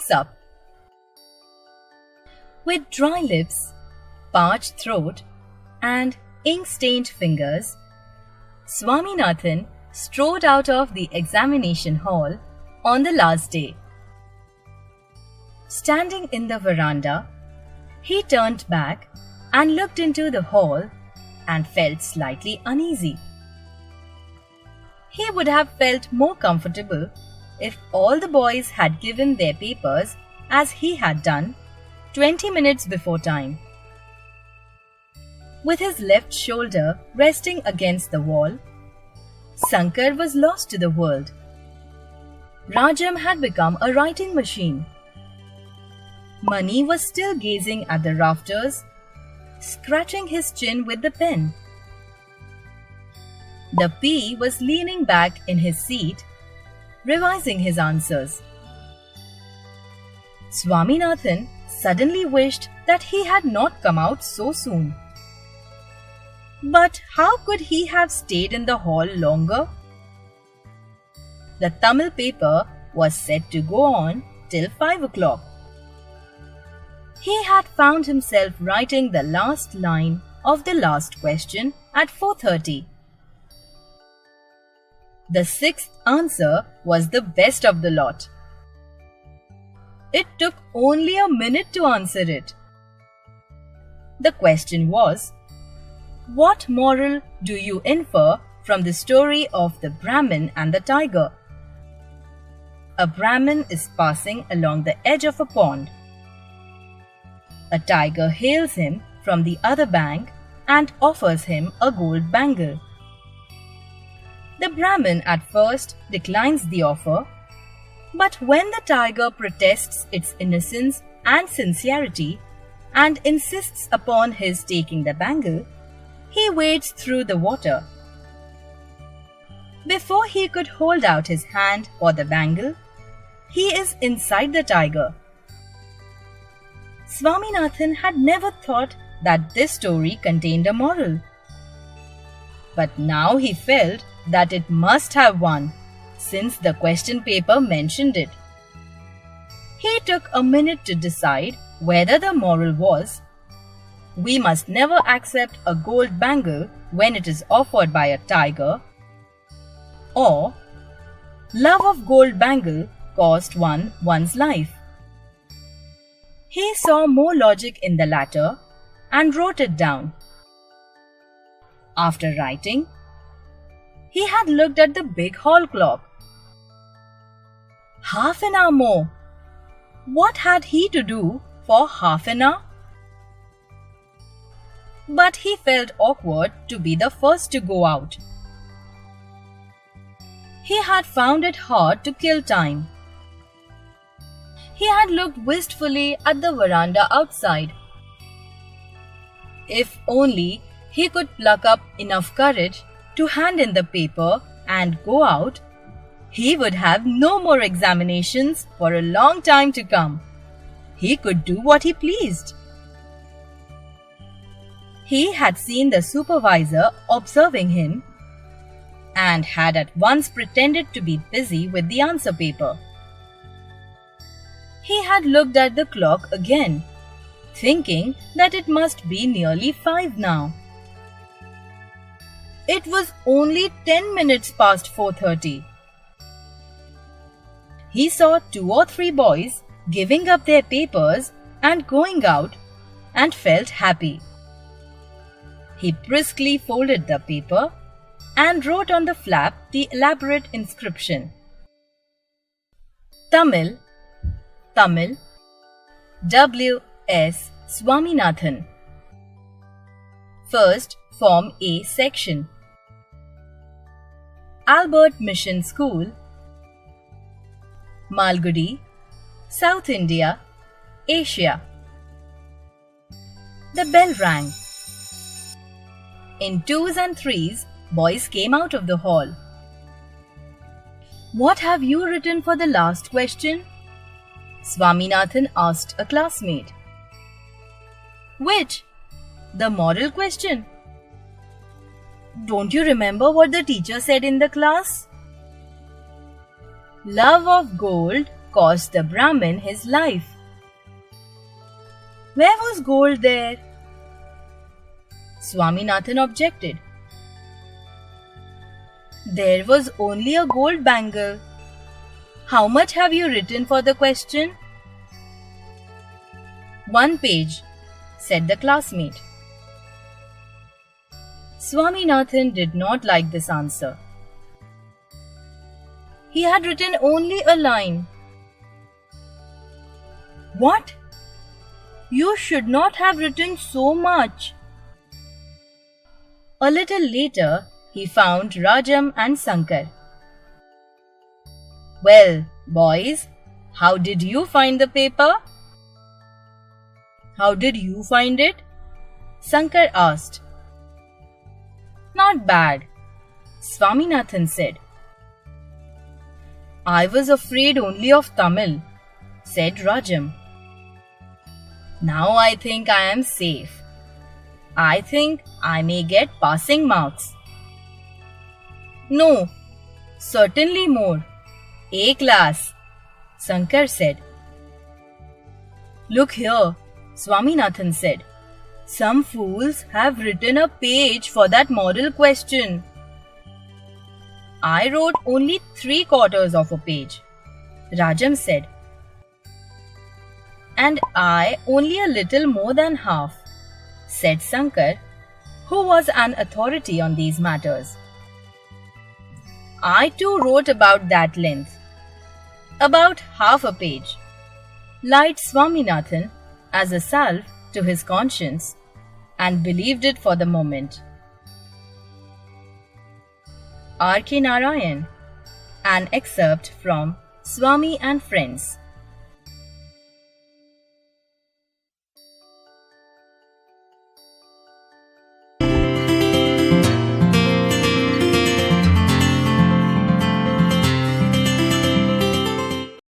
looks up. With dry lips, parched throat, and ink-stained fingers, Swaminathan strode out of the examination hall on the last day. Standing in the veranda, he turned back and looked into the hall and felt slightly uneasy. He would have felt more comfortable if all the boys had given their papers as he had done 20 minutes before time. With his left shoulder resting against the wall, Sankar was lost to the world. Rajam had become a writing machine. Mani was still gazing at the rafters, scratching his chin with the pen. The P was leaning back in his seat, revising his answers. Swaminathan suddenly wished that he had not come out so soon. But how could he have stayed in the hall longer? The Tamil paper was set to go on till 5 o'clock. He had found himself writing the last line of the last question at 4:30. The sixth answer was the best of the lot. It took only a minute to answer it. The question was, what moral do you infer from the story of the Brahmin and the tiger? A Brahmin is passing along the edge of a pond. A tiger hails him from the other bank and offers him a gold bangle. The Brahmin at first declines the offer, but when the tiger protests its innocence and sincerity and insists upon his taking the bangle, he wades through the water. Before he could hold out his hand for the bangle, he is inside the tiger. Swaminathan had never thought that this story contained a moral. But now he felt that it must have one, since the question paper mentioned it. He took a minute to decide whether the moral was, we must never accept a gold bangle when it is offered by a tiger, or love of gold bangle cost one's life. He saw more logic in the latter and wrote it down. After writing, he had looked at the big hall clock. Half an hour more. What had he to do for half an hour? But he felt awkward to be the first to go out. He had found it hard to kill time. He had looked wistfully at the veranda outside. If only he could pluck up enough courage to hand in the paper and go out, he would have no more examinations for a long time to come. He could do what he pleased. He had seen the supervisor observing him and had at once pretended to be busy with the answer paper. He had looked at the clock again, thinking that it must be nearly 5 now. It was only 10 minutes past 4:30. He saw 2 or 3 boys giving up their papers and going out and felt happy. He briskly folded the paper and wrote on the flap the elaborate inscription. Tamil, Tamil, W.S. Swaminathan. First Form A section. Albert Mission School, Malgudi, South India, Asia. The bell rang. In 2s and 3s, boys came out of the hall. What have you written for the last question? Swaminathan asked a classmate. Which? The moral question. Don't you remember what the teacher said in the class? Love of gold cost the Brahmin his life. Where was gold there? Swaminathan objected. There was only a gold bangle. How much have you written for the question? 1 page, said the classmate. Swaminathan did not like this answer. He had written only a line. What? You should not have written so much. A little later, he found Rajam and Sankar. Well, boys, how did you find the paper? How did you find it? Sankar asked. Not bad, Swaminathan said. I was afraid only of Tamil, said Rajam. Now I think I am safe. I think I may get passing marks. No, certainly more. A class, Sankar said. Look here, Swaminathan said. Some fools have written a page for that model question. I wrote only 3/4 of a page, Rajam said. And I only a little more than half, said Sankar, who was an authority on these matters. I too wrote about that length, about half a page, lied Swaminathan as a salve to his conscience, and believed it for the moment. R. K. Narayan, an excerpt from Swami and Friends.